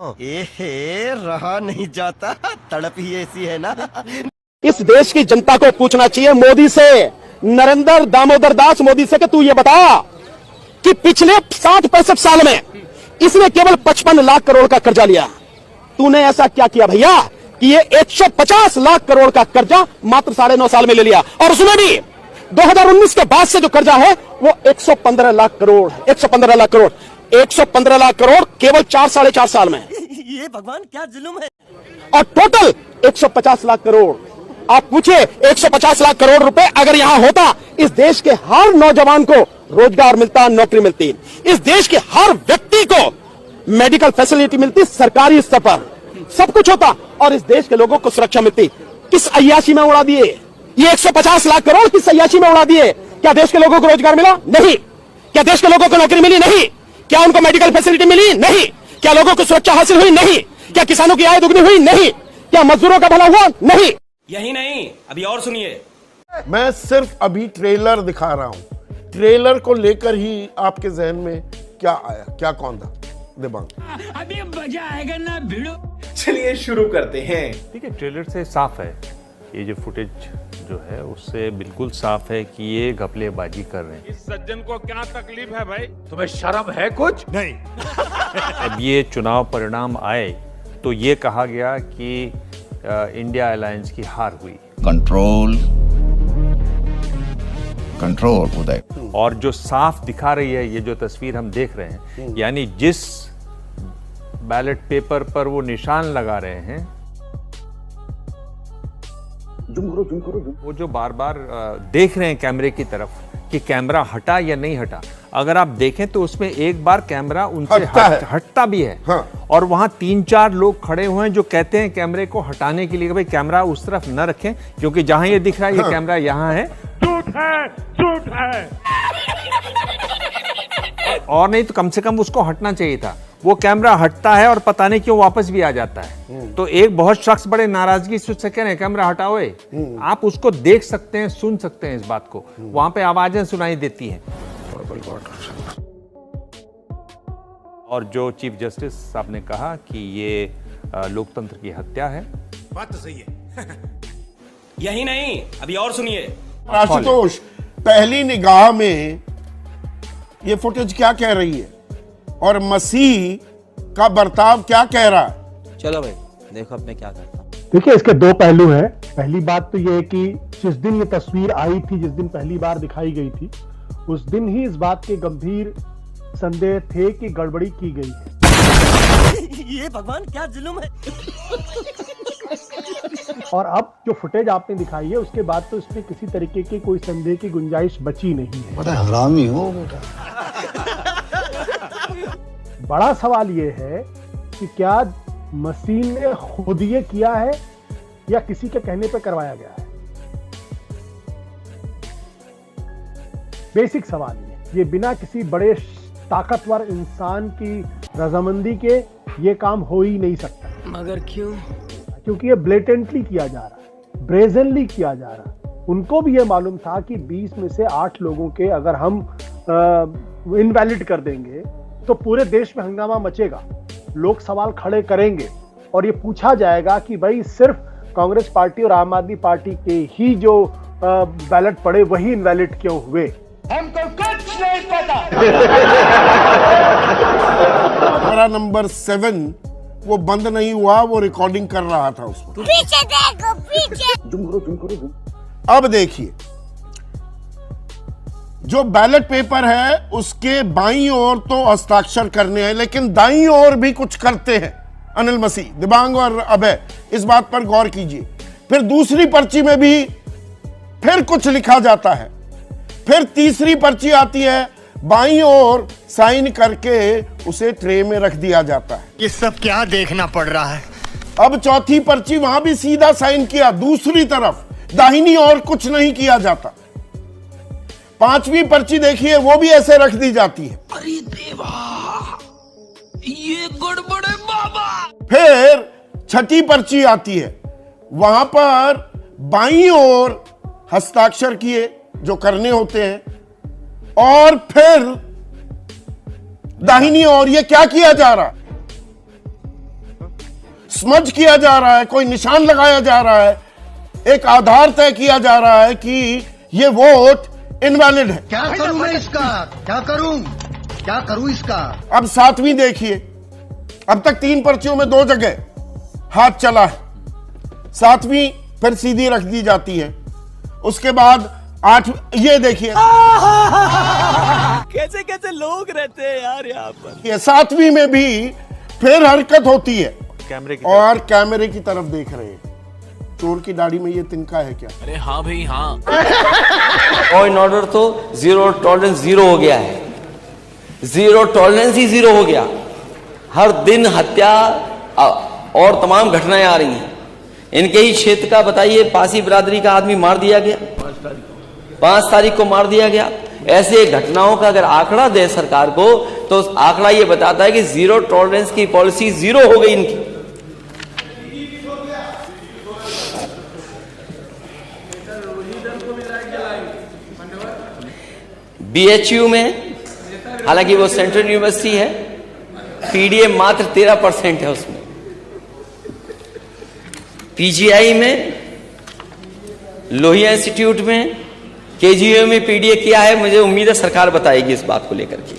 एहे रहा नहीं जाता, तड़प ही ऐसी है ना। इस देश की जनता को पूछना चाहिए मोदी से, नरेंद्र दामोदर दास मोदी से, कि तू ये बता कि पिछले 60-65 साल में इसने केवल 55 लाख करोड़ का कर्जा लिया। तूने ऐसा क्या किया भैया कि ये 150 लाख करोड़ का कर्जा मात्र 9.5 साल में ले लिया, और उसमें भी 2019 के बाद से जो कर्जा है वो 115 लाख करोड़ 115 लाख करोड़ 115 लाख करोड़ केवल 4-4.5 साल में। ये भगवान क्या जुल्म है। और टोटल 150 लाख करोड़। आप पूछिए 150 लाख करोड़ रुपए अगर यहां होता, इस देश के हर नौजवान को रोजगार मिलता, नौकरी मिलती, इस देश के हर व्यक्ति को मेडिकल फैसिलिटी मिलती, सरकारी स्तर पर सब कुछ होता, और इस देश के लोगों को सुरक्षा मिलती। किस अय्याशी में उड़ा दिए ये 150 लाख करोड़, किस अय्याशी में उड़ा दिए? क्या देश के लोगों को रोजगार मिला? नहीं। क्या देश के लोगों को नौकरी मिली? नहीं। क्या उनको मेडिकल फैसिलिटी मिली? नहीं। क्या लोगों को सुरक्षा हासिल हुई? नहीं। क्या किसानों की आय दुगनी हुई? नहीं। क्या मजदूरों का भला हुआ? नहीं। यही नहीं, अभी और सुनिए। मैं सिर्फ अभी ट्रेलर दिखा रहा हूं। ट्रेलर को लेकर ही आपके जहन में क्या आया, क्या कौन था? दिबांग, अभी मजा आएगा ना भिड़ो। चलिए शुरू करते हैं। ठीक है, ट्रेलर से साफ है, ये जो फुटेज जो है उससे बिल्कुल साफ है कि ये घपलेबाजी कर रहे हैं। इस सज्जन को क्या तकलीफ है भाई? तुम्हें शर्म है कुछ? नहीं। अब ये चुनाव परिणाम आए तो ये कहा गया कि इंडिया अलायंस की हार हुई। कंट्रोल उदय। और जो साफ दिखा रही है ये जो तस्वीर हम देख रहे हैं, यानी जिस बैलेट पेपर पर वो निशान लगा रहे हैं, वो जो बार बार देख रहे हैं कैमरे की तरफ कि कैमरा हटा या नहीं हटा, अगर आप देखें तो उसमें एक बार कैमरा उनसे हटता भी है। हाँ। और वहां 3-4 लोग खड़े हुए हैं जो कहते हैं कैमरे को हटाने के लिए कि भाई कैमरा उस तरफ न रखें, क्योंकि जहां ये दिख रहा है ये कैमरा यहां है। झूठ है, झूठ है। और नहीं तो कम से कम उसको हटना चाहिए था। वो कैमरा हटता है और पता नहीं क्यों वापस भी आ जाता है। तो एक बहुत शख्स बड़े नाराजगी से कह रहे हैं कैमरा हटाओ। आप उसको देख सकते हैं, सुन सकते हैं इस बात को, वहां पे आवाजें सुनाई देती हैं। और जो चीफ जस्टिस साहब ने कहा कि ये लोकतंत्र की हत्या है, बात तो सही है। यही नहीं, अभी और सुनिए। आशुतोष, पहली निगाह में ये फुटेज क्या कह रही है और मसीह का बर्ताव क्या कह रहा है? चलो भाई देखो अब मैं क्या करता हूँ। देखिए, इसके दो पहलू हैं। पहली बात तो ये है कि जिस दिन ये तस्वीर आई थी, जिस दिन पहली बार दिखाई गई थी, उस दिन ही इस बात के गंभीर संदेह थे कि गड़बड़ी की गई है। ये भगवान क्या जुल्म है। और अब जो फुटेज आपने दिखाई है उसके बाद तो इसमें किसी तरीके की कोई संदेह की गुंजाइश बची नहीं है। बड़ा हरामी हो बेटा। बड़ा सवाल ये है कि क्या मसीह ने खुद ये किया है या किसी के कहने पे करवाया गया है? बेसिक सवाल ये बिना किसी बड़े ताकतवर इंसान की रजामंदी के ये काम हो ही नहीं सकता। मगर क्यों? क्योंकि ये ब्लेटेंटली किया जा रहा है, ब्रेजनली किया जा रहा है। उनको भी ये मालूम था कि 20 में से 8 लोगों के अगर हम इनवैलिड कर देंगे तो पूरे देश में हंगामा मचेगा, लोग सवाल खड़े करेंगे और ये पूछा जाएगा कि भाई सिर्फ कांग्रेस पार्टी और आम आदमी पार्टी के ही जो बैलेट पड़े वही इनवैलिड क्यों हुए। हमको कुछ नहीं पता। कैमरा नंबर 7 वो बंद नहीं हुआ, वो रिकॉर्डिंग कर रहा था उसको। पीछे देखो, पीछे। जुम करो। अब देखिए, जो बैलेट पेपर है उसके बाईं ओर तो हस्ताक्षर करने हैं, लेकिन दाईं ओर भी कुछ करते हैं अनिल मसीह, दिबांग और अभय, इस बात पर गौर कीजिए। फिर दूसरी पर्ची में भी फिर कुछ लिखा जाता है, फिर तीसरी पर्ची आती है, बाईं ओर साइन करके उसे ट्रे में रख दिया जाता है। ये सब क्या देखना पड़ रहा है? अब चौथी पर्ची, वहां भी सीधा साइन किया, दूसरी तरफ, दाहिनी ओर कुछ नहीं किया जाता। पांचवी पर्ची देखिए, वो भी ऐसे रख दी जाती है। अरे देवा, ये गड़बड़ है बाबा। फिर छठी पर्ची आती है, वहां पर बाईं ओर हस्ताक्षर किए जो करने होते हैं, और फिर दाहिनी ओर ये क्या किया जा रहा? स्मज किया जा रहा है, कोई निशान लगाया जा रहा है, एक आधार तय किया जा रहा है कि ये वोट इनवैलिड है। क्या करूं मैं इसका, क्या करूं इसका। अब 7वीं देखिए, अब तक 3 पर्चियों में 2 जगह हाथ चला है, 7वीं फिर सीधी रख दी जाती है, उसके बाद 8, ये देखिए कैसे कैसे लोग रहते हैं यार यहाँ पर। ये 7वीं में भी फिर हरकत होती है कैमरे की और कैमरे की तरफ देख रहे हैं। चोर की दाढ़ी में ये तिनका है क्या? अरे हाँ भाई हाँ। लॉ एंड ऑर्डर तो जीरो टॉलरेंस जीरो हो गया है, जीरो टॉलरेंस ही जीरो हो गया। हर दिन हत्या और तमाम घटनाएं आ रही हैं। इनके ही क्षेत्र का बताइए, पासी बिरादरी का आदमी मार दिया गया, 5 तारीख को मार दिया गया। ऐसे घटनाओं का अगर आंकड़ा दे सरकार को तो आंकड़ा ये बताता है कि जीरो टॉलरेंस की पॉलिसी जीरो हो गई इनकी। बीएचयू में, हालांकि वो सेंट्रल यूनिवर्सिटी है, पीडीए मात्र 13% है उसमें। पीजीआई में, लोहिया इंस्टीट्यूट में, केजीयू में पीडीए क्या है, मुझे उम्मीद है सरकार बताएगी इस बात को लेकर के।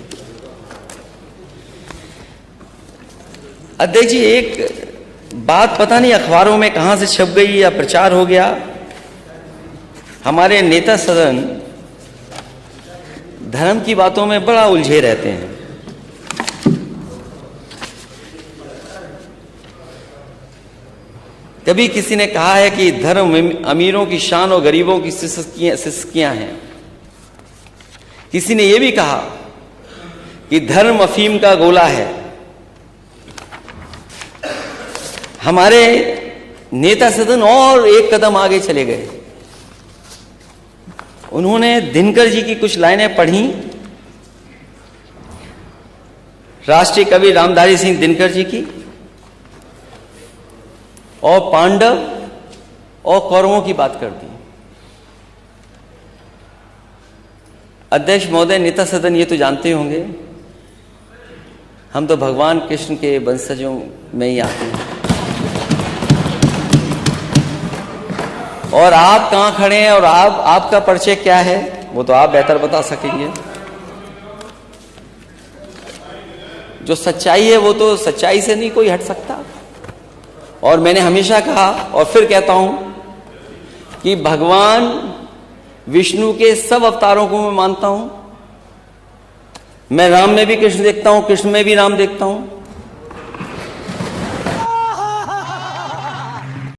अध्यक्ष जी, एक बात पता नहीं अखबारों में कहां से छप गई या प्रचार हो गया, हमारे नेता सदन धर्म की बातों में बड़ा उलझे रहते हैं। कभी किसी ने कहा है कि धर्म अमीरों की शान और गरीबों की सिसकियां हैं। किसी ने यह भी कहा कि धर्म अफीम का गोला है। हमारे नेता सदन और एक कदम आगे चले गए। उन्होंने दिनकर जी की कुछ लाइनें पढ़ी, राष्ट्रीय कवि रामधारी सिंह दिनकर जी की, और पांडव और कौरवों की बात कर दी। अध्यक्ष महोदय, नेता सदन ये तो जानते होंगे, हम तो भगवान कृष्ण के वंशजों में ही आते हैं। और आप कहां खड़े हैं और आपका परिचय क्या है वो तो आप बेहतर बता सकेंगे। जो सच्चाई है वो तो सच्चाई से नहीं कोई हट सकता। और मैंने हमेशा कहा और फिर कहता हूं कि भगवान विष्णु के सब अवतारों को मैं मानता हूं। मैं राम में भी कृष्ण देखता हूं, कृष्ण में भी राम देखता हूं।